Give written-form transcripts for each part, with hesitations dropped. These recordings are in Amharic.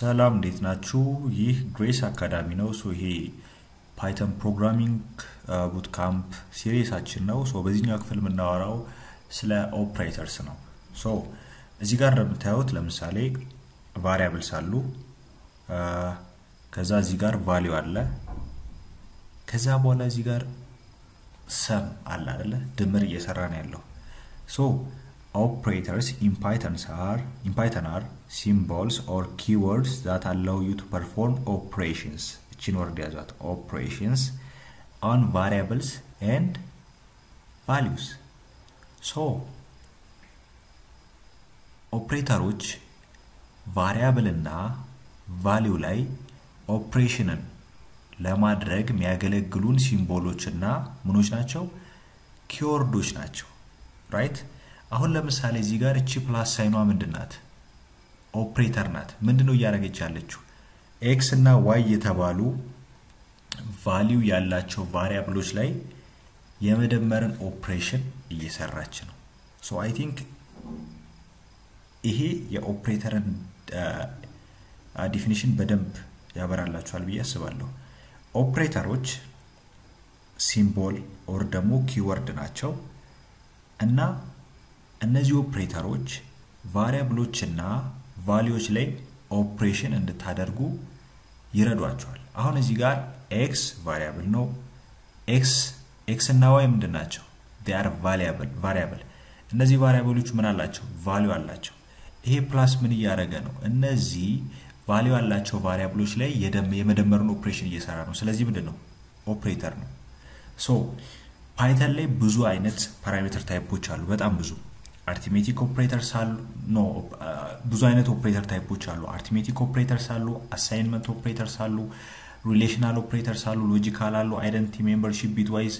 ሰላም እንዴት ናችሁ? ይህ ግሬስ አካዳሚ ነው። ይሄ ፓይተን ፕሮግራሚንግ ቡት ካምፕ ሲሪየሳችን ነው። በዚህኛው ክፍል የምናወራው ስለ ኦፕሬተርስ ነው። እዚህ ጋር እንደምታዩት ለምሳሌ ቫሪያብልስ አሉ። ከዛ እዚህ ጋር ቫልዩ አለ። ከዛ በኋላ እዚህ ጋር ሰም አለ አይደለ? ድምር እየሰራ ነው ያለው። Operators in Python are symbols or keywords that allow you to perform operations. Operations on variables and values. Operators variable እና value ላይ ኦፕሬሽንን ለማድረግ የሚያገለግሉን ሲምቦሎች እና ምኖች ናቸው ኪወርዶች ናቸው ራይት አሁን ለምሳሌ እዚህ ጋር እቺ ፕላስ ሳይኗ ምንድናት ኦፕሬተር ናት ምንድነው ያደረገች ያለችው x እና y የተባሉ ቫልዩ ያላቸው ቫሪያብሎች ላይ የመደመርን ኦፕሬሽን እየሰራች ነው I think ይሄ የኦፕሬተርን ዲፊኒሽን በደንብ ያበራላችኋል ብዬ አስባለሁ ኦፕሬተሮች ሲምቦል ኦር ደግሞ ኪወርድ ናቸው እና እነዚህ ኦፕሬተሮች ቫሪያብሎች እና ቫልዩዎች ላይ ኦፕሬሽን እንድታደርጉ ይረዷቸዋል አሁን እዚህ ጋር x ቫሪያብል ነው x እና y ምንድናቸው they are variable እነዚህ ቫሪያብሎች ምን አላቸው ቫልዩ አላቸው ይሄ ፕላስ ምን ያደረገ ነው እነዚህ ቫልዩ አላቸው ቫሪያብሎች ላይ የመደመርን ኦፕሬሽን እየሰራ ነው ስለዚህ ምንድነው ኦፕሬተር ነው ፓይተን ላይ ብዙ አይነት ፓራሜትር ታይፖች አሉ በጣም ብዙ arithmetic operators አሉ ብዙ አይነት ኦፕሬተር ታይፖች አሉ arithmetic operators አሉ assignment operators አሉ relational operators አሉ logical አሉ identity membership bitwise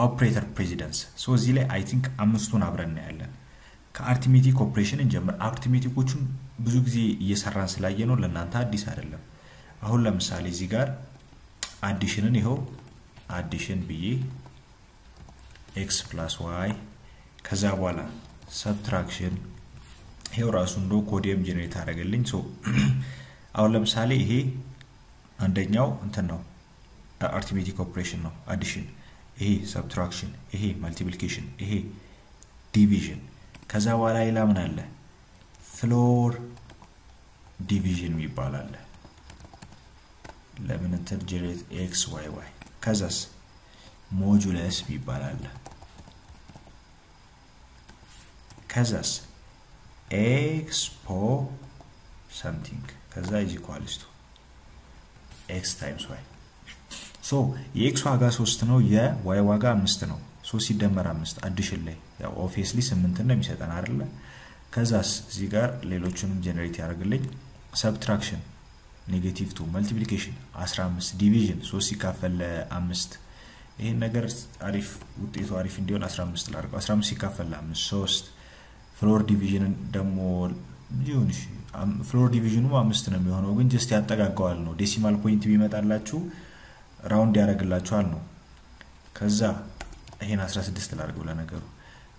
operator precedence እዚህ ላይ I think አምስቱን አብረን እናያለን ከarithmetic operation እንጀምር arithmeticዎቹን ብዙ ጊዜ እየሰራን ስላየ ነው ለእናንተ አዲስ አይደለም አሁን ለምሳሌ እዚህ ጋር additionን ይሄው addition ብዬ x + y ከዛ በኋላ subtraction ይሄው ራሱ እንደው ኮዲየም ጀነሬት አደረገልኝ አሁን ለምሳሌ ይሄ አንደኛው እንትን ነው arithmetic operation ነው addition ይሄ subtraction ይሄ multiplication ይሄ division ከዛ በኋላ ሌላ ምን አለ floor division ይባላል ለምን እንትን ጀነሬት x y y ከዛስ modulus ይባላል ከዛስ expo something ከዛ is equals to x times y የx ዋጋ 3 ነው የy ዋጋ 5 ነው 3 ሲደመር 5 አዲሽን ላይ ያው obviously 8 ነው የሚሰጠን አይደለ ከዛስ እዚህ ጋር ሌሎችንም ጀነሬት ያደርግልኝ subtraction -2 multiplication 15 division 3 ሲካፈል 5 ይሄን ነገር አሪፍ ውጤቱ አሪፍ እንዲሆን 15 ላድርገው 15 ሲካፈል 5 3 floor division ደሞ ሊሆን እሺ floor divisionው 5 ነው የሚሆነው ግን just ያጠጋጋዋል ነው ዴሲማል ፖይንት ቢመጣላችሁ ራውንድ ያደርግላችኋል ነው ከዛ ይሄን 16 ላድርገው ለነገሩ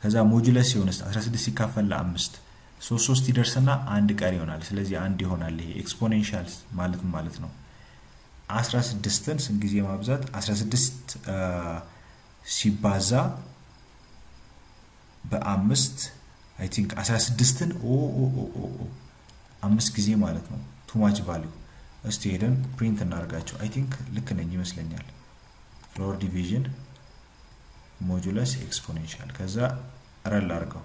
ከዛ ሞጁለስ ሲሆንስ 16 ሲካፈል 5 3 ይደርስና አንድ ቀሪ ይሆናል ስለዚህ አንድ ይሆናል ይሄ ኤክስፖኔንሻል ማለት ነው 16ን ስንት ጊዜ ማብዛት 16 ሲባዛ በ5 I think 16ን አምስት ጊዜ ማለት ነው too much value እስቲ ሄደን ፕሪንት እናርጋቸው I think ልክ ነኝ ይመስለኛል floor division modulus exponential ከዛ ረል አርገው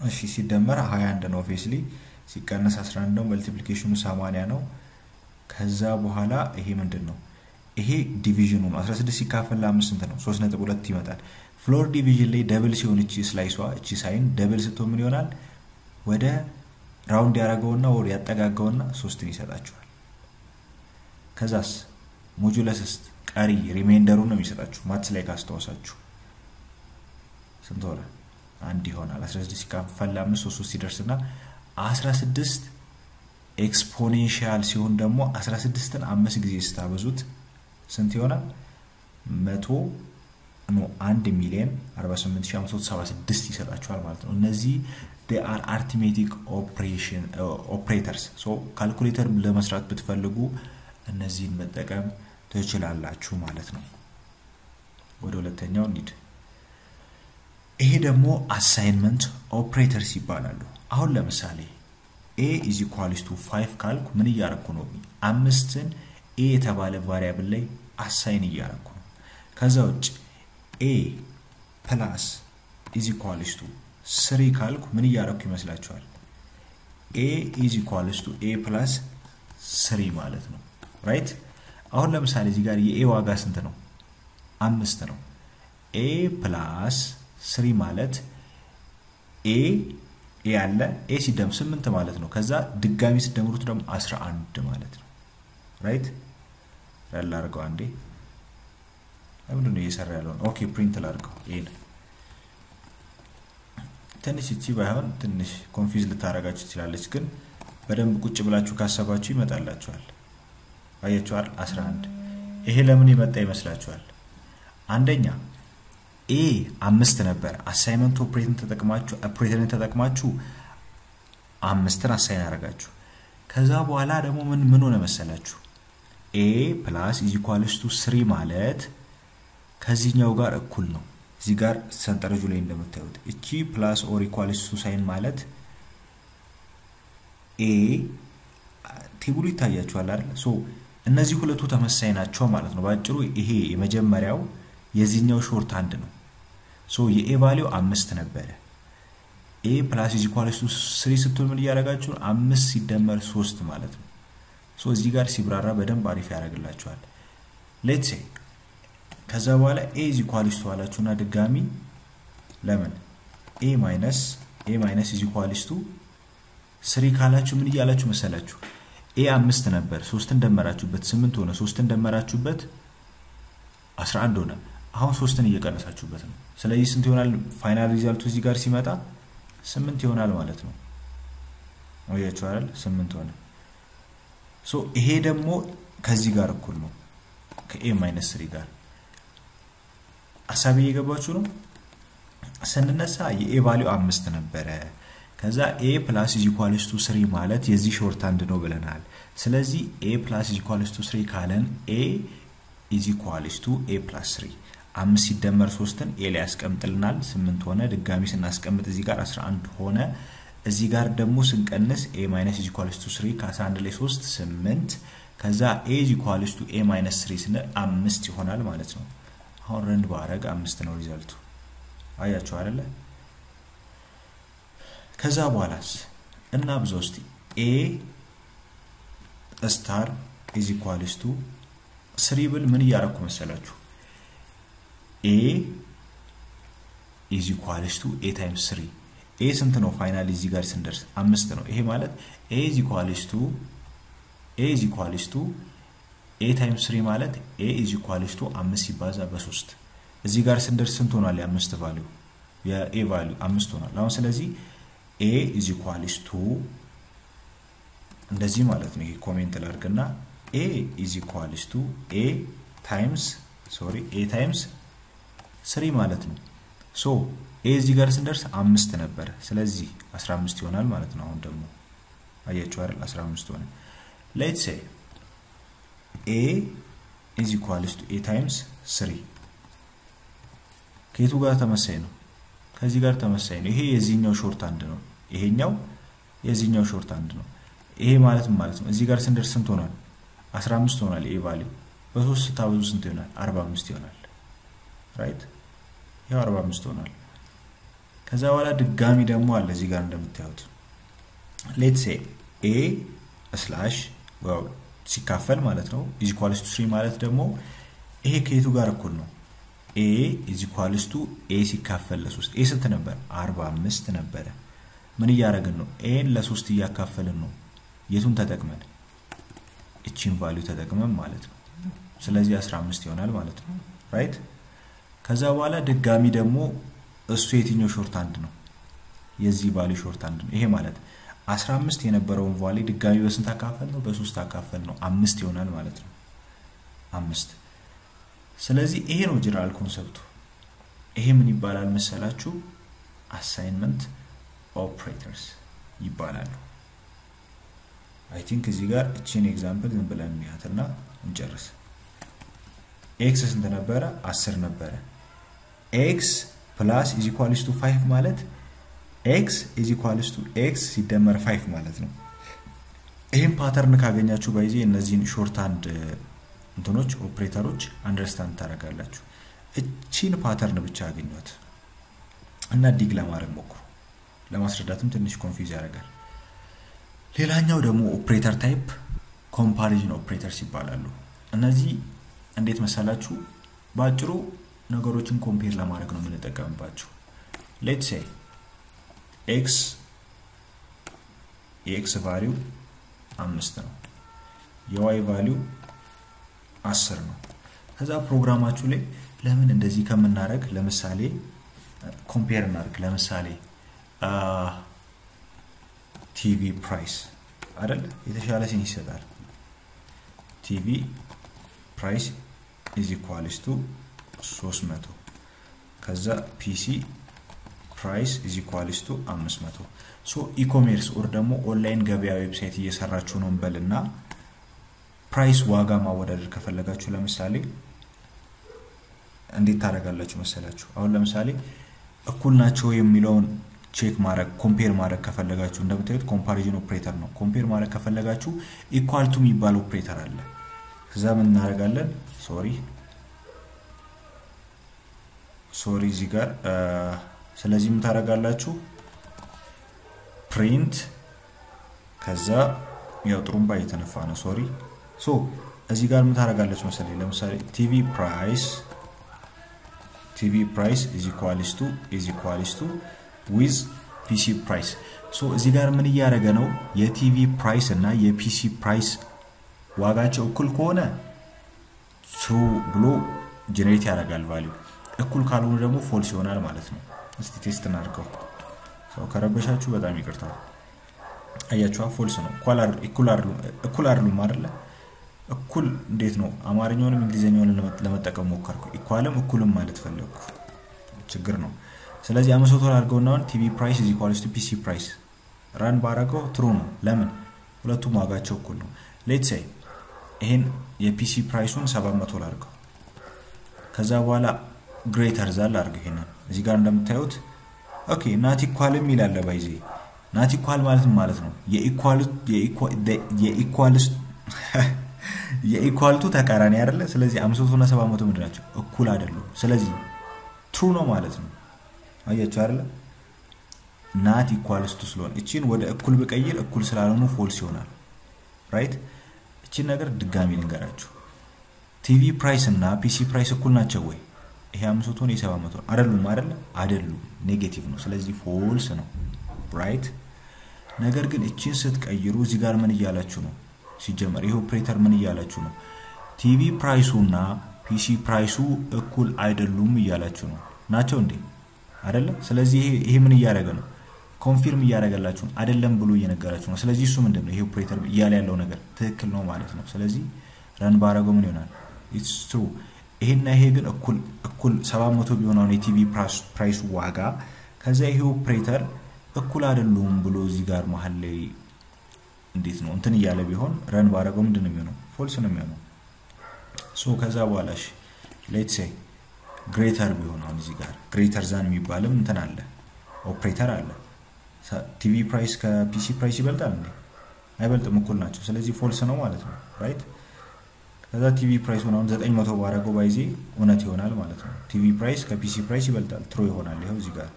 እሺ ሲደመር 21 ነው obviously ሲቀነስ 11 ነው multiplication 80 ነው ከዛ በኋላ ይሄ ምንድነው ይሄ ዲቪዥኑ ነው 16 ሲካፈል 5 ስንት ነው 3.2 ይመጣል floor division ላይ ደብል ሲሆን እቺ ስላይሷ እቺ ሳይን ደብል ስትሆን ምን ይሆናል ወደ ራውንድ ያረጋውና ወደ ያጠጋጋውና 3 ይሰጣችኋል ከዛስ ሞጁለስ ቀሪ ሪሜንደሩን ነው የሚሰጣችሁ ማትስ ላይ ካስተዋሳችሁ ስንት ሆነ አንድ ይሆናል 16 ሲካፈል 5 3 ሲደርስና 16 ኤክስፖኔንሻል ሲሆን ደግሞ 16ን 5 ጊዜ ስታበዙት ስንት ይሆናል 100 ነው 1,48,576 ይሰጣችኋል ማለት ነው እነዚህ they are arithmetic operators so calculator ለመስራት ብትፈልጉ እነዚህን መጠቀም ትችላላችሁ ማለት ነው ወደ ሁለተኛው እንሂድ ይሄ ደግሞ አሳይንመንት ኦፕሬተርስ ይባላሉ አሁን ለምሳሌ a is equals to 5 ካልኩ ምን እያረኩ ነው 5ን a የተባለ ቫሪያብል ላይ አሳይን እያረኩ ነው ከዛ ውጭ a plus is equals to 3 ካልኩ ምን እያረኩ ይመስላችኋል a is equals to a plus 3 ማለት ነው ራይት አሁን ለምሳሌ እዚህ ጋር የa ዋጋ ስንት ነው 5 ነው a plus 3 ማለት a ያለ a ሲደም 8 ማለት ነው ከዛ ድጋሚ ሲደምሩት ደግሞ 11 ማለት ነው ራይት ያላርገው አንዴ ለምን ነው እየሰራ ያለው ኦኬ ፕሪንት ላርገው ይሄን ትንሽ እቺ ባይሆን ትንሽ ኮንፊውዝ ልታረጋችሁ ትችላለች ግን በደንብ ቁጭ ብላችሁ ካሰባችሁ ይመጣላችኋል አያችኋል 11 ይሄ ለምን ይመጣ ይመስላችኋል አንደኛ a 5 ነበር አሳይንመንት ኦፕሬተርን ተጠቅማችሁ 5ን አሳይን አረጋችሁ ከዛ በኋላ ደግሞ ምን ሆነ መሰላችሁ a plus is equals to 3 ማለት ከዚህኛው ጋር እኩል ነው እዚህ ጋር ሰንጠረጁ ላይ እንደምታዩት እቺ plus or equals to ሳይን ማለት a ቴብሉ ይታያችኋል አይደል ሶ እነዚህ ሁለቱ ተመሳሳይ ናቸው ማለት ነው ባጭሩ ይሄ የመጀመሪያው የዚህኛው ሾርት ሃንድ ነው ሶ የa ቫልዩ 5 ነበር a plus is equals to 3 ስትል ምን ያረጋችሁ 5 ሲደመር 3 ማለት ነው ሶ እዚህ ጋር ሲብራራ በደንብ አሪፍ ያረጋግላችኋል let's say ከዛ በኋላ a is equals to አላችሁና ድጋሚ ለምን a minus is equals to 3 ካላችሁ ምን ያላችሁ መሰላችሁ a 5 ነበር 3ን ደመራችሁበት 8 ሆነ 3ን ደመራችሁበት 11 ሆነ አሁን 3ን እየቀነሳችሁበት ነው ስለዚህ ስንት ይሆናል ፋይናል ሪዛልቱ እዚህ ጋር ሲመጣ 8 ይሆናል ማለት ነው አያችሁ አይደል 8 ሆነ ሶ ይሄ ደግሞ ከዚህ ጋር እኩል ነው ከa - 3 ጋር አሳቢ የገባችሁ ነው ስንነሳ የa ቫልዩ 5 ነበር ከዛ a plus is equals to 3 ማለት የዚህ ሾርት ሃንድ ነው ብለናል ስለዚህ a plus is equals to 3 ካለን a is equals to a plus 3 5 ሲደመር 3ን a ላይ ያስቀምጥልናል 8 ሆነ ድጋሚ ስናስቀምጥ እዚህ ጋር 11 ሆነ እዚህ ጋር ደግሞ ስንቀንስ a minus is equals to 3 ከ11 ላይ 3 8 ከዛ a is equals to a minus 3 ስንል 5 ይሆናል ማለት ነው አሁን ረንድ ባረግ 5 ነው ሪዛልቱ አያችሁ አይደለ ከዛ በኋላስ እና ብዙስቲ a star is equals to 3 ብል ምን ያረኩ መሰላችሁ a is equals to a times 3 a ስንት ነው ፋይናሊ እዚህ ጋር ስንደርስ 5 ነው ይሄ ማለት a is equals to a times 3 ማለት a is equals to 5 ሲባዛ በ3 እዚህ ጋር ስንደርስ ስንት ሆኗል የ5 ቫልዩ የa ቫልዩ 5 ሆኗል አሁን ስለዚህ a is equals to እንደዚህ ማለት ነው ይሄ ኮሜንት ላድርግና a is equals to a times 3 ማለት ነው ሶ a እዚህ ጋር ስንደርስ 5 ነበር ስለዚህ 15 ይሆናል ማለት ነው አሁን ደግሞ አያችሁ አይደል 15 ሆነ let's say a is equals to a times 3 ከየቱ ጋር ተመሳሳይ ነው ከዚህ ጋር ተመሳሳይ ነው ይሄ የዚህኛው ሾርት ሃንድ ነው ይሄኛው የዚህኛው ሾርት ሃንድ ነው ይሄ ማለት ነው እዚህ ጋር ስንደርስ ስንት ሆኗል 15 ሆኗል a ቫልዩ በ3 ስታበዙ ስንት ይሆናል 45 ይሆናል ራይት ያው 45 ሆኗል ከዛ በኋላ ድጋሚ ደግሞ አለ እዚህ ጋር እንደምታዩት let's say a slash well ሲካፈል ማለት ነው is equals to 3 ማለት ደግሞ ይሄ ከየቱ ጋር እኩል ነው a is equals to a ሲካፈል ለ3 a ስንት ነበር 45 ነበር ምን ያያረግን ነው a ለ3 ያካፈልን ነው የቱን ተጠቅመን እቺን ቫልዩ ተጠቅመን ማለት ነው ስለዚህ 15 ይሆናል ማለት ነው ራይት ከዛ በኋላ ድጋሚ ደግሞ እሱ የትኛው ሾርት ሃንድ ነው የዚህ ቫልዩ ሾርት ሃንድ ነው ይሄ ማለት 15 የነበረውን ቫልዩ ድጋሚ በስንት አካፈል ነው በ3 አካፈል ነው 5 ይሆናል ማለት ነው 5 ስለዚህ ይሄ ነው ጀነራል ኮንሰፕቱ ይሄ ምን ይባላል መሰላችሁ አሳይንመንት ኦፕሬተርስ ይባላሉ አይ ቲንክ እዚህ ጋር እቺን ኤግዛምፕል ዝም ብለን እንያትና እንጨርስ x ስንት ነበረ 10 ነበረ x plus is equals to 5 ማለት x is equals to x ሲደመር 5 ማለት ነው ይሄን ፓተርን ካገኛችሁ ባይዚ እነዚህን ሾርት ሃንድ እንትኖች ኦፕሬተሮች አንደርስታንድ ታደርጋላችሁ እቺን ፓተርን ብቻ አገኙት እና ዲግ ለማድረግ ሞክሩ ለማስረዳትም ትንሽ ኮንፊውዝ ያደርጋል ሌላኛው ደግሞ ኦፕሬተር ታይፕ ኮምፓሪዥን ኦፕሬተርስ ይባላሉ እነዚህ እንዴት መሰላችሁ ባጭሩ ነገሮችን ኮምፔር ለማድረግ ነው የምንጠቀምባቸው let's say x value 5 ነው y value 10 ነው ከዛ ፕሮግራማችሁ ላይ ለምን እንደዚህ ከምናረግ ለምሳሌ ኮምፔር እናርግ ለምሳሌ TV price አይደል የተሻለ ሲን ይሰጣል TV price is equals to 300 ከዛ PC price is equals to 500 so e-commerce or ደግሞ ኦንላይን ገበያ ዌብሳይት እየሰራችሁ ነው እንበልና ፕራይስ ዋጋ ማወዳደር ከፈለጋችሁ ለምሳሌ እንዴት ታደርጋላችሁ መሰላችሁ አሁን ለምሳሌ እኩል ናቸው የሚለውን ቼክ ማድረግ ኮምፔር ማድረግ ከፈለጋችሁ እንደምታዩት ኮምፓሪዥን ኦፕሬተር ነው ኮምፔር ማድረግ ከፈለጋችሁ ኢኳል ቱ የሚባል ኦፕሬተር አለ ከዛ ምን እናደርጋለን ሶሪ እዚህ ጋር ስለዚህ ምን ታደርጋላችሁ print ከዛ ያው ጥሩምባ እየተነፋ ነው ሶሪ ሶ እዚህ ጋር ምን ታደርጋላችሁ መሰለኝ ለምሳሌ TV price is equals to with PC price so እዚህ ጋር ምን ያያረገ ነው የTV price እና የPC price ዋጋቸው እኩል ከሆነ true ብሎ ጀነሬት ያደርጋል ቫልዩ እኩል ካልሆነ ደግሞ ፎልስ ይሆናል ማለት ነው እስቲ ቴስት እናድርገው ሰው ከረበሻችሁ በጣም ይቅርታል አያችሁ ፎልስ ነው እኩል አይደሉም አይደለ እኩል እንዴት ነው አማርኛውንም እንግሊዘኛውንም ለመጠቀም ሞከርኩ ኢኳልም እኩልም ማለት ፈለኩ ችግር ነው ስለዚህ $500 አድርገውና TV price is equals to PC price ራን ባረገው true ነው ለምን ሁለቱም ዋጋቸው እኩል ነው let's say ይሄን የPC price-ን $700 አድርገው ከዛ በኋላ greater than አድርገው ይሄንን እዚህ ጋር እንደምታዩት ኦኬ not equal ይላል ባይዚ not equal ማለት ነው የኢኳልቱ ተቃራኒ አይደለ ስለዚህ 500 እና 700 ምንድናቸው እኩል አይደሉም ስለዚህ true ነው ማለት ነው አያችሁ አይደለ not equals to ስለሆነ እቺን ወደ እኩል በቀይር እኩል ስላልሆኑ false ይሆናል right እቺን ነገር ድጋሚ ልንገራችሁ TV price እና PC price እኩል ናቸው ወይ ይሄ 500 ነው 700 አይደሉም ኔጌቲቭ ነው ስለዚህ false ነው right ነገር ግን እቺን ስትቀይሩ እዚህ ጋር ምን ይያላችሁ ነው ሲጀመር ይሄ ኦፕሬተር ምን ይያላችሁ ነው TV price-ና PC price-ኡ እኩል አይደሉም ይያላችሁ ነው ናቸው እንዴ አይደለ ስለዚህ ይሄ ምን ይያረጋ ነው ኮንፊርም ይያረጋላችሁ አይደለም ብሎ እየነገራችሁ ነው ስለዚህ እሱ ምንድነው ይሄ ኦፕሬተር ይያለ ያለው ነገር ትክክል ነው ማለት ነው ስለዚህ ረን ባረገው ምን ይሆናል it's true ይሄና ይሄ ግን እኩል 700 ቢሆን ነው የቲቪ ፕራይስ ዋጋ ከዛ ይሄ ኦፕሬተር እኩል አይደሉም ብሎ እዚህ ጋር መሐል ላይ እንዴት ነው እንትን ይያለ ቢሆን ረን ባረገው ምንድነው የሚሆነው ፎልስ ነው የሚሆነው ሶ ከዛ በኋላሽ let's say greater ቢሆን ነው እዚህ ጋር greater than የሚባልም እንትን አለ ኦፕሬተር አለ ቲቪ ፕራይስ ከፒሲ ፕራይስ ይበልጣል እንዴ አይበልጥም እኩል ናቸው ስለዚህ ፎልስ ነው ማለት ነው ራይት ከዛ ቲቪ ፕራይስ ነው 900 ባረገው ባይዚ እውነት ይሆናል ማለት ነው ቲቪ ፕራይስ ከፒሲ ፕራይስ ይበልጣል ትሩ ይሆናል ይሄው እዚህ ጋር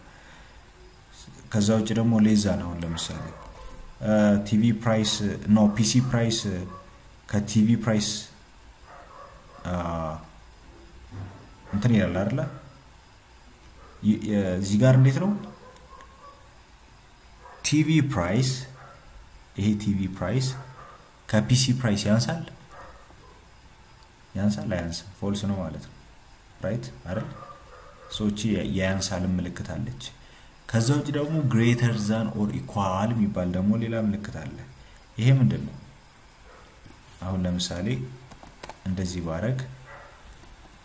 ከዛ ውጭ ደግሞ ሌዛ ነው ለምሳሌ ቲቪ ፕራይስ ነው ፒሲ ፕራይስ ከቲቪ ፕራይስ እንትን ይላል አይደል እዚህ ጋር እንዴት ነው ቲቪ ፕራይስ ይሄ ቲቪ ፕራይስ ከፒሲ ፕራይስ ያንሳል አያንስም ፎልስ ነው ማለት ነው ራይት አይደል ሶቺ ያንሳል ምልክት አለች ከዛ ውጭ ደግሞ greater than or equal የሚባል ደግሞ ሌላ ምልክት አለ ይሄ ምንድነው አሁን ለምሳሌ እንደዚህ ባረግ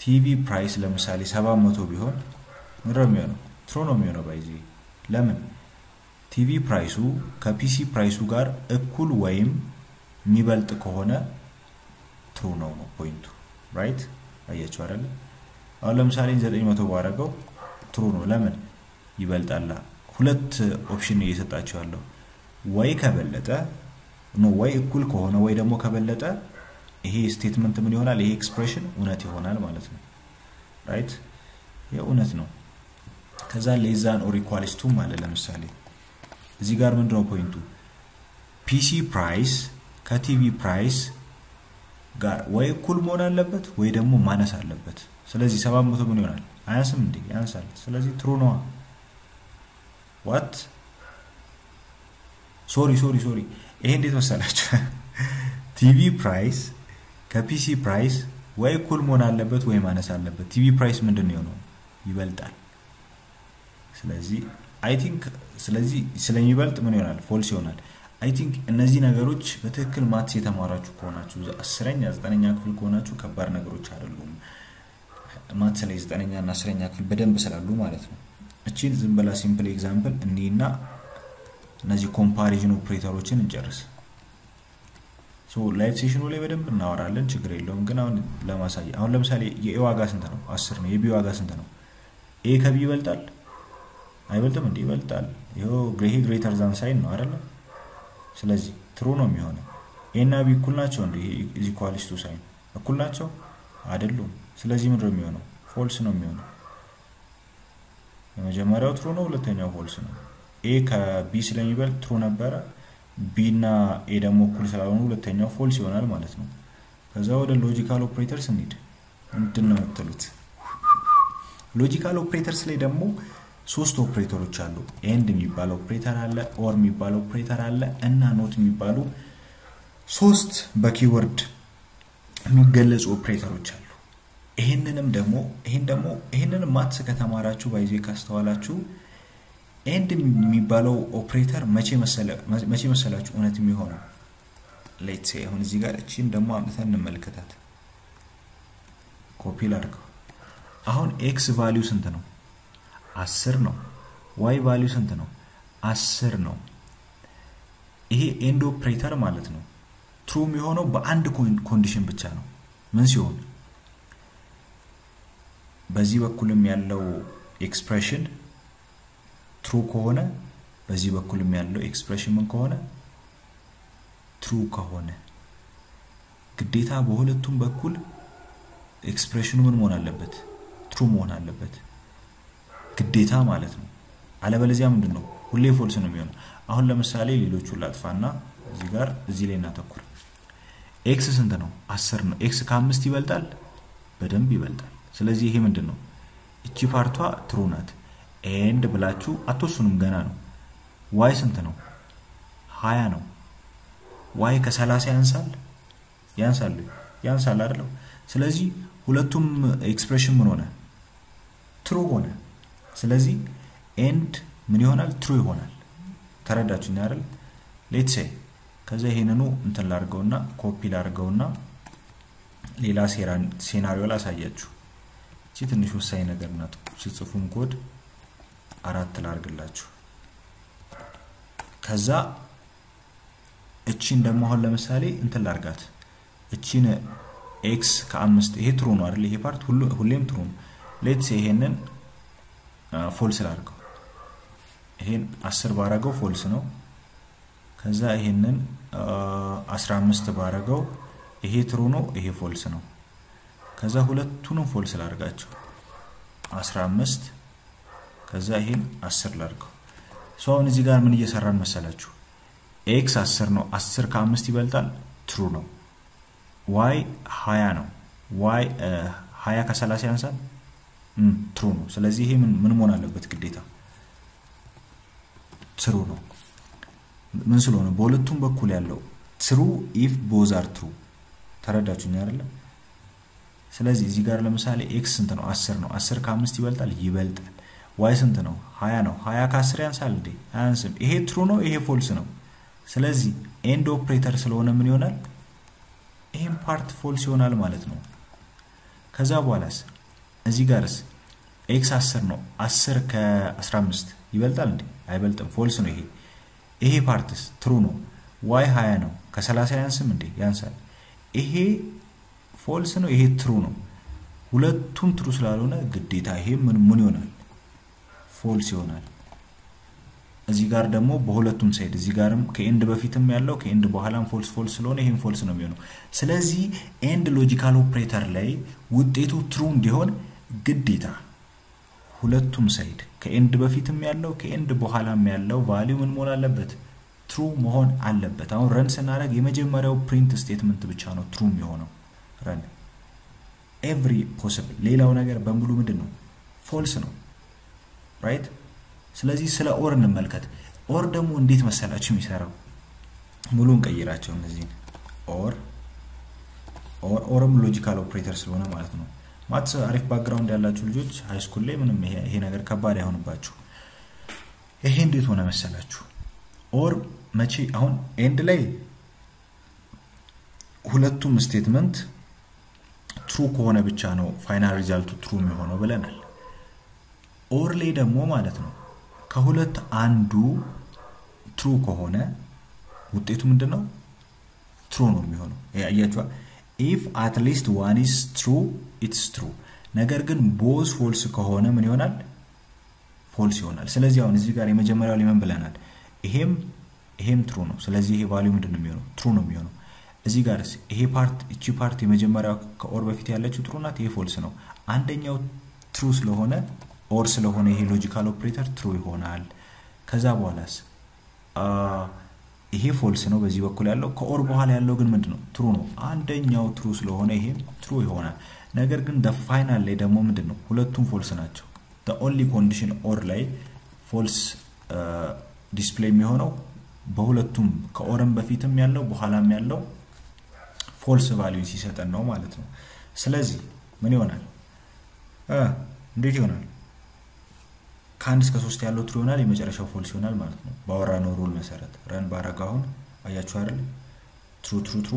ቲቪ ፕራይስ ለምሳሌ 700 ቢሆን ምንድነው የሚሆነው ትሩ ነው የሚሆነው ባይዚ ለምን ቲቪ ፕራይሱ ከፒሲ ፕራይሱ ጋር እኩል ወይም የሚበልጥ ከሆነ ትሩ ነው ፖይንቱ ራይት አያችሁ አይደል አሁን ለምሳሌ 900 ባረገው ትሩ ነው ለምን ይበልጣል ሁለት ኦፕሽን እየሰጣችሁ ያለው ወይ ከበለጠ ነው ወይ እኩል ከሆነ ወይ ደግሞ ከበለጠ ይሄ ስቴትመንት ምን ይሆናል ይሄ ኤክስፕሬሽን እውነት ይሆናል ማለት ነው ራይት የእውነት ነው ከዛ ሌዛን ኦር ኢኳልስ ቱ ማለት ለምሳሌ እዚህ ጋር ምንድነው ፖይንቱ ፒሲ ፕራይስ ከቲቪ ፕራይስ ጋር ወይ እኩል መሆን አለበት ወይ ደግሞ ማነስ አለበት ስለዚህ 700 ምን ይሆናል አያንስም እንዴ ያንሳል ስለዚህ ትሩ ነው what ሶሪ ይሄ እንዴት መሰላችሁ ቲቪ ፕራይስ ከፒሲ ፕራይስ ወይ እኩል መሆን አለበት ወይ ማነስ አለበት ቲቪ ፕራይስ ምንድነው ነው ይበልጣል ስለዚህ አይ ቲንክ ስለዚህ ስለሚበልጥ ምን ይሆናል ፎልስ ይሆናል አይ ቲንክ እነዚህ ነገሮች በትክክል ማትስ የተማራችሁ ከሆናችሁ 10ኛ 9ኛ ክፍል ከሆናችሁ ከባድ ነገሮች አይደሉም ማትስ ላይ 9ኛ እና 10ኛ ክፍል በደንብ ስላሉ ማለት ነው እቺን ዝም ብላ ሲምፕል ኤግዛምፕል እንይና እነዚህ ኮምፓሪዥን ኦፕሬተሮችን እንጨርስ ሶ ላይቭ ሴሽኑ ላይ በደንብ እናወራለን ችግር የለውም ግን አሁን ለማሳያ አሁን ለምሳሌ የኤ ዋጋ ስንት ነው 10 ነው የቢ ዋጋ ስንት ነው ኤ ከቢ ይበልጣል አይበልጥም እንዴ ይበልጣል ይሄው ግሬተር ዛን ሳይን ነው አይደል ስለዚህ ትሩ ነው የሚሆነው ኤ እና ቢ እኩል ናቸው እንዴ ኢዝ ኢኳልስ ቱ ሳይን እኩል ናቸው አይደሉም ስለዚህ ምንድነው የሚሆነው ፎልስ ነው የሚሆነው የመጀመሪያው ትሩ ነው ሁለተኛው ፎልስ ነው ኤ ከቢ ስለሚበልጥ ትሩ ነበር ቢ እና ኤ ደግሞ እኩል ስላልሆኑ ሁለተኛው ፎልስ ይሆናል ማለት ነው ከዛ ወደ ሎጂካል ኦፕሬተርስ እንሂድ ምንድነው የምትሉት ሎጂካል ኦፕሬተርስ ላይ ደግሞ ሶስት ኦፕሬተሮች አሉ ኤንድ የሚባል ኦፕሬተር አለ ኦር የሚባል ኦፕሬተር አለ እና ኖት የሚባሉ ሶስት በኪወርድ የሚገለጹ ኦፕሬተሮች አሉ ይሄንንም ማትስ ከተማራችሁ ባይዜ ካስተዋላችሁ ኤንድ የሚባለው ኦፕሬተር መቼ መሰላችሁ እውነት የሚሆነው ሌትስ ሴ አሁን እዚህ ጋር እቺን ደግሞ አምጥተን እንመልከታት ኮፒ ላድርገው አሁን ኤክስ ቫልዩ ስንት ነው 10 ነው y ቫልዩ ስንት ነው 10 ነው ይሄ ኤንድ ኦፕሬተር ማለት ነው ትሩ የሚሆነው በአንድ ኮንዲሽን ብቻ ነው ምን ሲሆን በዚህ በኩልም ያለው ኤክስፕሬሽን ትሩ ከሆነ በዚህ በኩልም ያለው ኤክስፕሬሽን ምን ከሆነ ትሩ ከሆነ ግዴታ በሁለቱም በኩል ኤክስፕሬሽኑ ምን መሆን አለበት ትሩ መሆን አለበት ግዴታ ማለት ነው አለበለዚያ ምንድነው ሁሌ ፎልስ ነው የሚሆነው አሁን ለምሳሌ ሌሎቹ ላጥፋና እዚህ ጋር እዚህ ላይ እናተኩር ኤክስ ስንት ነው 10 ነው ኤክስ ከ5 ይበልጣል በደንብ ይበልጣል ስለዚህ ይሄ ምንድነው እቺ ፓርቷ ትሩ ናት ኤንድ ብላችሁ አትወስኑም ገና ነው y ስንት ነው 20 ነው y ከ30 ያንሳል አይደል ስለዚህ ሁለቱም ኤክስፕሬሽን ምን ሆነ ትሩ ሆነ ስለዚህ ኤንድ ምን ይሆናል ትሩ ይሆናል ተረዳችሁኝ አይደል ሌትስ ሴ ከዛ ይሄንኑ እንትን ላርገውና ኮፒ ላርገውና ሌላ ሴናሪዮ ላሳያችሁ እቺ ትንሽ ወሳኝ ነገር ናት ሲጽፉም ኮድ 4 ላርግላችሁ ከዛ እቺን ደግሞ አሁን ለምሳሌ እንትን ላርጋት እቺን ኤክስ ከ5 ይሄ ትሩ ነው አይደል ይሄ ፓርት ሁሌም ትሩ ነው ሌትስ ሴ ይሄንን ፎልስ ላርገው ይሄን 10 ባረገው ፎልስ ነው ከዛ ይሄንን 15 ባረገው ይሄ ትሩ ነው ይሄ ፎልስ ነው ከዛ ሁለቱንም ፎልስ ላርጋቸው 15 ከዛ ይሄን 10 ላርገው ሶ አሁን እዚህ ጋር ምን እየሰራን መሰላችሁ x 10 ነው 10 ከ5 ይበልጣል ትሩ ነው y 20 ነው y 20 ከ30 ያንሳል ትሩ ነው ስለዚህ ይሄ ምን መሆን አለበት ግዴታ ትሩ ነው ምን ስለሆነ በሁለቱም በኩል ያለው ትሩ if both are true ተረዳችሁኝ አይደል ስለዚህ እዚህ ጋር ለምሳሌ x ስንት ነው 10 ነው 10 ከ5 ይበልጣል y ስንት ነው 20 ነው 20 ከ10 ያንሳል እንዴ አያንስም ይሄ ትሩ ነው ይሄ ፎልስ ነው ስለዚህ ኤንድ ኦፕሬተር ስለሆነ ምን ይሆናል ይሄን ፓርት ፎልስ ይሆናል ማለት ነው ከዛ በኋላስ እዚህ ጋርስ x 10 ነው 10 ከ15 ይበልጣል እንዴ አይበልጥም ፎልስ ነው ይሄ ይሄ ፓርትስ ትሩ ነው ዋይ 20 ነው ከ30 ያንስም እንዴ ያንሳል ይሄ ፎልስ ነው ይሄ ትሩ ነው ሁለቱም ትሩ ስላልሆነ ግዴታ ይሄ ምን ይሆናል ፎልስ ይሆናል እዚህ ጋር ደግሞ በሁለቱም ሳይድ እዚህ ጋርም ከኤንድ በፊትም ያለው ከኤንድ በኋላም ፎልስ ስለሆነ ይሄን ፎልስ ነው የሚሆነው ስለዚህ ኤንድ ሎጂካል ኦፕሬተር ላይ ውጤቱ ትሩ እንዲሆን ግዴታ ሁለቱም ሳይድ ከኤንድ በፊትም ያለው ከኤንድ በኋላም ያለው ቫልዩ ምን መሆን አለበት ትሩ መሆን አለበት አሁን ረን ስናደርግ የመጀመሪያው ፕሪንት ስቴትመንት ብቻ ነው ትሩ የሚሆነው ረን every possible ሌላው ነገር በሙሉ ምንድነው ፎልስ ነው ራይት ስለዚህ ስለ ኦር እንመልከት ኦር ደግሞ እንዴት መሰላችሁ የሚሰራው ሙሉን ቀይራቸው እነዚህ ኦርም ሎጂካል ኦፕሬተር ስለሆነ ማለት ነው ማትስ አሪፍ ባክግራውንድ ያላችሁ ልጆች ሃይ ስኩል ላይ ምንም ይሄ ነገር ከባድ አይሆንባችሁ ይሄ እንዴት ሆነ መሰላችሁ ኦር መቼ አሁን ኤንድ ላይ ሁለቱም ስቴትመንት ትሩ ከሆነ ብቻ ነው ፋይናል ሪዛልቱ ትሩ የሚሆነው ብለናል ኦር ላይ ደግሞ ማለት ነው ከሁለት አንዱ ትሩ ከሆነ ውጤቱ ምንድነው ትሩ ነው የሚሆነው ያያችኋ if at least one is true it's true ነገር ግን both false ከሆነ ምን ይሆናል false ይሆናል ስለዚህ አሁን እዚህ ጋር የመጀመሪያው ሊመን ብለናል ይሄም ትሩ ነው ስለዚህ ይሄ ቫልዩ ምንድነው የሚሆነው ትሩ ነው የሚሆነው እዚህ ጋርስ ይሄ ፓርት እቺ ፓርት የመጀመሪያው ከኦር በፊት ያለችው ትሩ ናት ይሄ ፎልስ ነው አንደኛው ትሩ ስለሆነ ኦር ስለሆነ ይሄ ሎጂካል ኦፕሬተር ትሩ ይሆናል ከዛ በኋላስ ይሄ ፎልስ ነው በዚህ በኩል ያለው ከኦር በኋላ ያለው ግን ምንድነው ትሩ ነው አንደኛው ትሩ ስለሆነ ይሄ ትሩ ይሆናል ነገር ግን the final ላይ ደግሞ ምንድነው ሁለቱም ፎልስ ናቸው the only condition ኦር ላይ ፎልስ ዲስፕሌይ የሚሆነው በሁለቱም ከኦርም በፊትም ያለው በኋላም ያለው ፎልስ ቫልዩ ሲሰጠን ነው ማለት ነው ስለዚህ ምን ይሆናል እንዴት ይሆናል ከአንድ እስከ 3 ያለው ትሩ ይሆናል የመጨረሻው ፎልስ ይሆናል ማለት ነው ባወራነው ሩል መሰረት ረን ባረጋውን አያችሁ አይደል ትሩ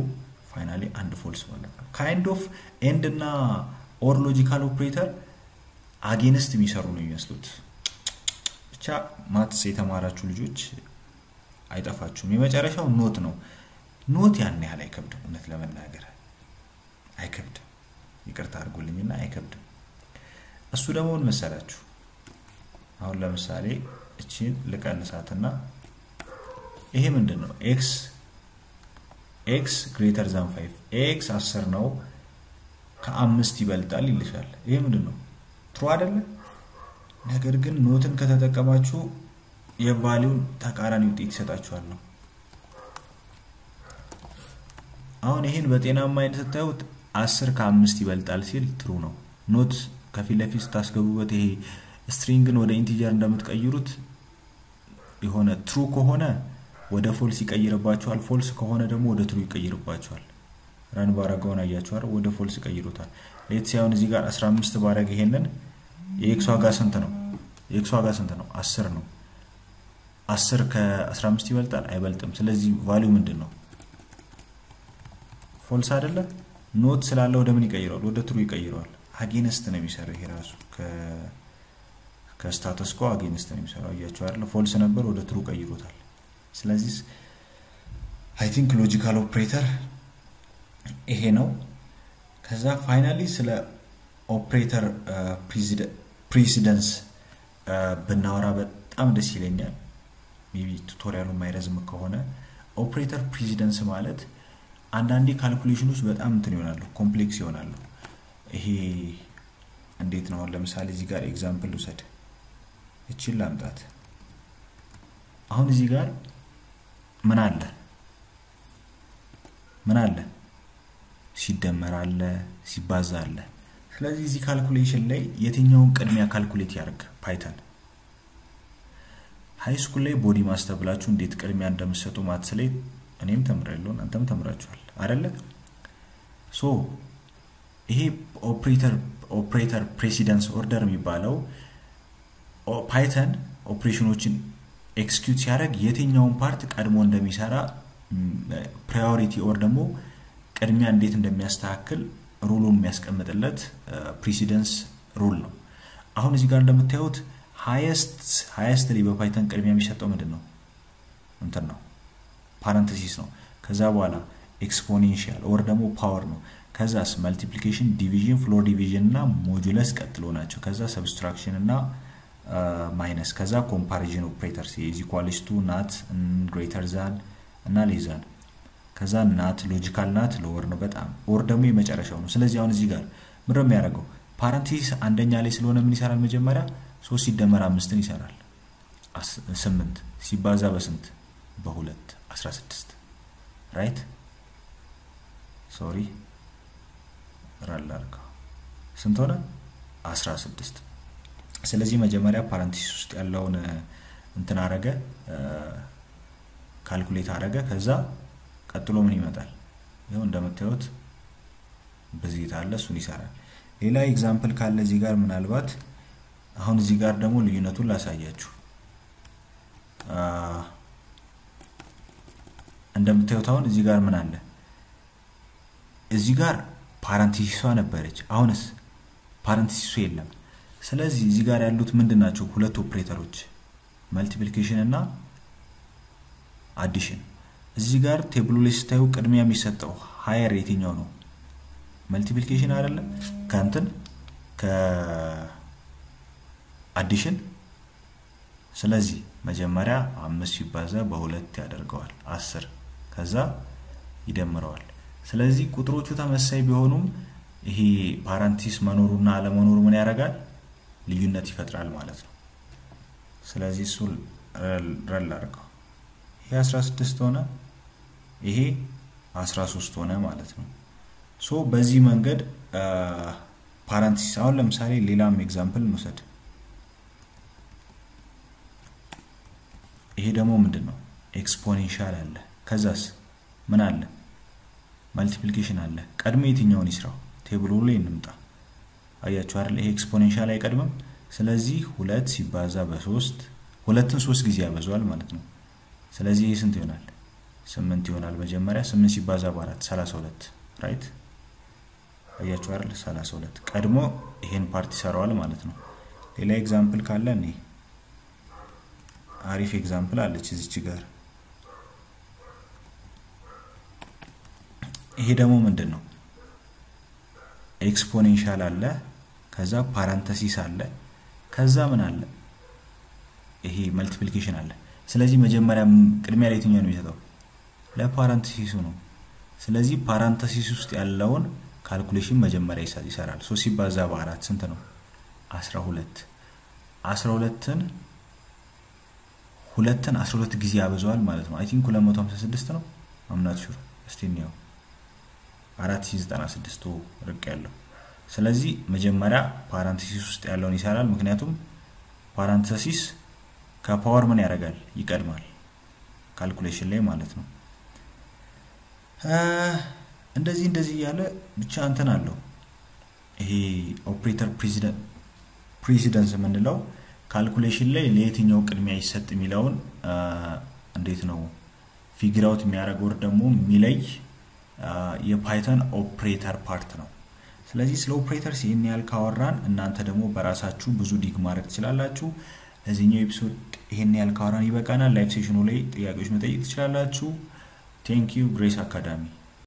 ፋይናሊ አንድ ፎልስ ማለት ነው ካይንድ ኦፍ ኤንድ እና ኦር ሎጂካል ኦፕሬተር አጌንስት የሚሰሩ ነው የሚመስሉት ብቻ ማትስ የተማራችሁ ልጆች አይጠፋችሁም የመጨረሻው ኖት ነው ኖት ያን ያህል አይከብድም እውነት ለመናገር አይከብድም ይቅርታ አድርጉልኝና አይከብድም እሱ ደግሞ ምን መሰላችሁ አሁን ለምሳሌ እቺን ልቀንሳትና ይሄ ምንድነው x greater than 5 x 10 ነው ከ5 ይበልጣል ይልሻል ይሄ ምንድነው ትሩ አይደለ ነገር ግን ኖትን ከተጠቀማችሁ የቫልዩ ተቃራኒ ውጤት ይሰጣችኋል ነው አሁን ይሄን በጤናማ አይነት ተታዩት 10 ከ5 ይበልጣል ሲል ትሩ ነው ኖት ከፊት ለፊት ታስገቡበት ይሄ ስትሪንግን ወደ ኢንቲጀር እንደምትቀይሩት የሆነ ትሩ ከሆነ ወደ ፎልስ ይቀይርባችኋል ፎልስ ከሆነ ደግሞ ወደ ትሩ ይቀይርባችኋል ራን ባረጋውን አያችኋል ወደ ፎልስ ይቀይሩታል ሌትስ ያውን እዚህ ጋር 15 ባረግ ይሄንን የኤክስ ዋጋ ስንት ነው የኤክስ ዋጋ ስንት ነው 10 ነው 10 ከ15 ይበልጣል አይበልጥም ስለዚህ ቫልዩ ምንድነው ፎልስ አይደለ ኖት ስላለው ወደ ምን ይቀይራል ወደ ትሩ ይቀይራል አጌንስት ነው የሚሰራው ይሄ ራሱ ከስታተስ ኮ አጌንስት ነው የሚሰራው ያያችሁ አይደል ፎልስ ነበር ወደ ትሩ ቀይሮታል ስለዚህ አይ ቲንክ ሎጂካል ኦፕሬተር ይሄ ነው ከዛ ፋይናሊ ስለ ኦፕሬተር ፕሬሲደንስ በናወራ በጣም ደስ ይለኛል ሜቢ ቱቶሪያሉ ማይረዝም ከሆነ ኦፕሬተር ፕሬሲደንስ ማለት አንዳንዴ ካልኩሌሽኖች በጣም እንትን ይሆናሉ ኮምፕሌክስ ይሆናሉ ይሄ እንዴት ነው ለምሳሌ እዚህ ጋር ኤግዛምፕል ውሰድ እቺን ላምጣት አሁን እዚህ ጋር ምን አለ ሲደመር አለ ሲባዛ አለ ስለዚህ እዚህ ካልኩሌሽን ላይ የትኛውን ቅድሚያ ካልኩሌት ያርግ ፓይተን ሃይ ስኩል ላይ ቦዲ ማስተር ብላችሁ እንዴት ቅድሚያ እንደምትሰጡ ማትስ ላይ እኔም ተምራለሁ አንተም ተምራችኋል አይደለ ሶ ይሄ ኦፕሬተር ፕሬሲደንስ ኦርደር የሚባለው ፓይተን ኦፕሬሽኖችን ኤክስኪዩት ሲያደርግ የትኛውን ፓርት ቀድሞ እንደሚሰራ ፕራዮሪቲ ኦር ደግሞ ቅድሚያ እንዴት እንደሚያስተካክል ሩሉን የሚያስቀምጥለት ፕሬሲደንስ ሩል ነው አሁን እዚህ ጋር እንደምታዩት ሃይስት ላይ በፓይተን ቅድሚያ የሚሰጠው ምንድነው እንትን ነው ፓረንቴሲስ ነው ከዛ በኋላ ኤክስፖኔንሻል ኦር ደግሞ ፓወር ነው ከዛስ መልቲፕሊኬሽን ዲቪዥን ፍሎር ዲቪዥን እና ሞጁለስ ቀጥሎ ናቸው ከዛ ሰብስትራክሽን እና ማይነስ ከዛ ኮምፓሪዥን ኦፕሬተርስ ኢዝ ኢኳልስ ቱ ናት ግሬተር ዛን እና ሌዛን ከዛ ናት ሎጂካል ናት ሎወር ነው በጣም ኦር ደግሞ የመጨረሻው ነው ስለዚህ አሁን እዚህ ጋር ምንድነው የሚያደርገው ፓረንቴሲስ አንደኛ ላይ ስለሆነ ምን ይሰራል መጀመሪያ 3 ሲደመር 5 ይሰራል 8 ሲባዛ በስንት በ2 16 ራይት ሶሪ ራላርካ ስንት ሆነ 16 ስለዚህ መጀመሪያ ፓረንቴሲስ ውስጥ ያለውን እንትን አረገ ካልኩሌት አረገ ከዛ ቀጥሎ ምን ይመጣል ይሄው እንደምታዩት በዚህ ታለ እሱን ይሰራል ሌላ ኤግዛምፕል ካለ እዚህ ጋር ምናልባት አሁን እዚህ ጋር ደግሞ ልዩነቱን ላሳያችሁ እንደምታዩት አሁን እዚህ ጋር ምን አለ እዚህ ጋር ፓረንቴሲሷ ነበረች አሁንስ ፓረንቴሲሱ የለም ስለዚህ እዚህ ጋር ያሉት ምንድናቸው ሁለት ኦፕሬተሮች መልቲፕሊኬሽን እና አዲሽን እዚህ ጋር ቴብሉ ላይ ስታዩ ቅድሚያ የሚሰጠው ሃየር የትኛው ነው መልቲፕሊኬሽን አይደለም ካንተን ከአዲሽን ስለዚህ መጀመሪያ 5 ሲባዛ በ2 ያደርገዋል 10 ከዛ ይደምረዋል ስለዚህ ቁጥሮቹ ተመሳሳይ ቢሆኑም ይሄ ፓረንቴሲስ መኖሩና አለመኖሩ ምን ያደርጋል ልዩነት ይፈጥራል ማለት ነው ስለዚህ እሱ ረል አድርገው ይሄ 16 ሆነ ይሄ 13 ሆነ ማለት ነው ሶ በዚህ መንገድ ፓረንቴሲስ አሁን ለምሳሌ ሌላም ኤግዛምፕል እንውሰድ ይሄ ደግሞ ምንድነው ኤክስፖኔንሻል አለ ከዛስ ምን አለ መልቲፕሊኬሽን አለ ቀድሞ የትኛውን ይስራው ቴብሉ ላይ እንምጣ አያችሁ አይደል ይሄ ኤክስፖኔንሻል አይቀድምም ስለዚህ 2 ሲባዛ በ3 ሁለትን 3 ጊዜ ያበዛዋል ማለት ነው ስለዚህ ይሄ ስንት ይሆናል 8 ይሆናል መጀመሪያ 8 ሲባዛ በ4 32 ራይት አያችሁ አይደል 32 ቀድሞ ይሄን ፓርት ይሰራዋል ማለት ነው ሌላ ኤግዛምፕል ካለ እኔ አሪፍ ኤግዛምፕል አለች እዚች ጋር ይሄ ደግሞ ምንድነው ኤክስፖኔንሻል አለ ከዛ ፓረንቴሲስ አለ ከዛ ምን አለ ይሄ መልቲፕሊኬሽን አለ ስለዚህ መጀመሪያ ቅድሚያ ላይ የትኛው ነው የሚሰጠው ለፓረንቴሲሱ ነው ስለዚህ ፓረንቴሲስ ውስጥ ያለውን ካልኩሌሽን መጀመሪያ ይሰራል 3 ሲባዛ በ4 ስንት ነው 12 12ን 12 ጊዜ ያበዛዋል ማለት ነው አይ ቲንክ 256 ነው አምናት ሹር እስቲ ነው 4096 ርቅ ያለው ስለዚህ መጀመሪያ ፓረንቴሲስ ውስጥ ያለውን ይሰራል ምክንያቱም ፓረንቴሲስ ከፓወር ምን ያደርጋል ይቀድማል ካልኩሌሽን ላይ ማለት ነው እንደዚህ ያለ ብቻ እንትን አለው ይሄ ኦፕሬተር ፕሬሲደንስ ምንለው ካልኩሌሽን ላይ ለየትኛው ቅድሚያ ይሰጥ የሚለውን እንዴት ነው ፊገር አውት የሚያደርገው ደግሞ ሚለይ የፓይተን ኦፕሬተር ፓርት ነው ስለዚህ ስለ ኦፕሬተርስ ይሄን ያህል ካወራን እናንተ ደግሞ በራሳችሁ ብዙ ዲግ ማድረግ ትችላላችሁ ለዚህኛው ኤፒሶድ ይሄን ያህል ካወራን ይበቃናል ላይቭ ሴሽኑ ላይ ጥያቄዎች መጠየቅ ትችላላችሁ ቴንክ ዩ ግሬስ አካዳሚ